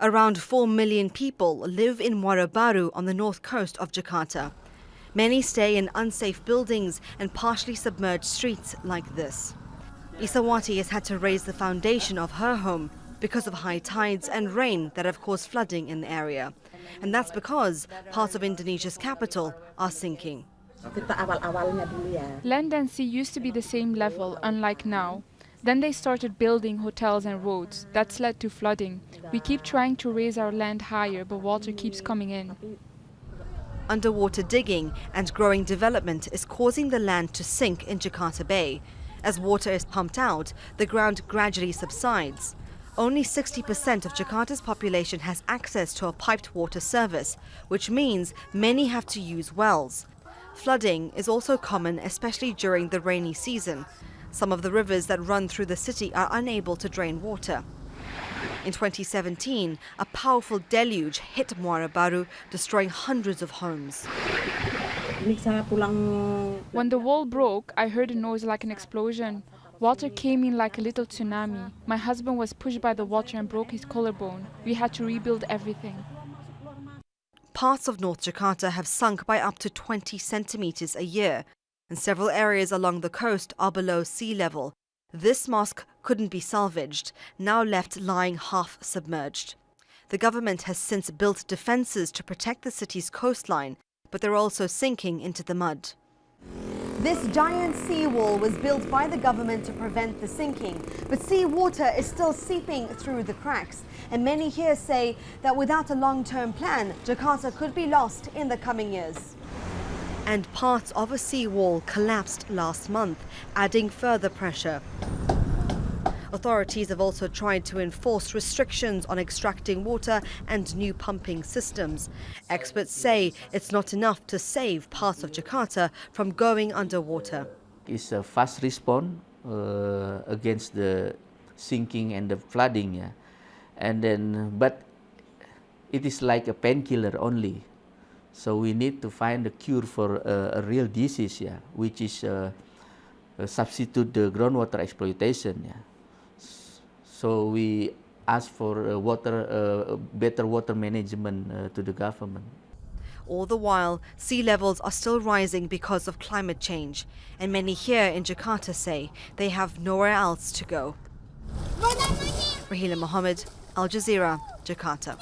Around 4 million people live in MUARA Baru on the north coast of Jakarta. Many stay in unsafe buildings and partially submerged streets like this. ISAWATI has had to raise the foundation of her home because of high tides and rain that have caused flooding in the area. And that's because parts of Indonesia's capital are sinking. Land and sea used to be the same level, unlike now. Then they started building hotels and roads. That's led to flooding. We keep trying to raise our land higher, but water keeps coming in. Underwater digging and growing development is causing the land to sink in Jakarta Bay. As water is pumped out, the ground gradually subsides. Only 60% of Jakarta's population has access to a piped water service, which means many have to use wells. Flooding is also common, especially during the rainy season. Some of the rivers that run through the city are unable to drain water. In 2017, a powerful deluge hit MUARA Baru, destroying hundreds of homes. When the wall broke, I heard a noise like an explosion. Water came in like a little tsunami. My husband was pushed by the water and broke his collarbone. We had to rebuild everything. Parts of North Jakarta have sunk by up to 20 centimeters a year, and several areas along the coast are below sea level. This mosque couldn't be salvaged, now left lying half submerged. The government has since built defences to protect the city's coastline, but they're also sinking into the mud. This giant seawall was built by the government to prevent the sinking, but seawater is still seeping through the cracks. And many here say that without a long-term plan, Jakarta could be lost in the coming years. And parts of a seawall collapsed last month, adding further pressure. Authorities have also tried to enforce restrictions on extracting water and new pumping systems. Experts say it's not enough to save parts of Jakarta from going underwater. It's a fast response against the sinking and the flooding, yeah. But it is like a painkiller only. So we need to find a cure for a real disease, yeah, which is substitute the groundwater exploitation, yeah. So we ask for better water management to the government. All the while, sea levels are still rising because of climate change, and many here in Jakarta say they have nowhere else to go. Raheela, Mahomed, Al Jazeera, Jakarta.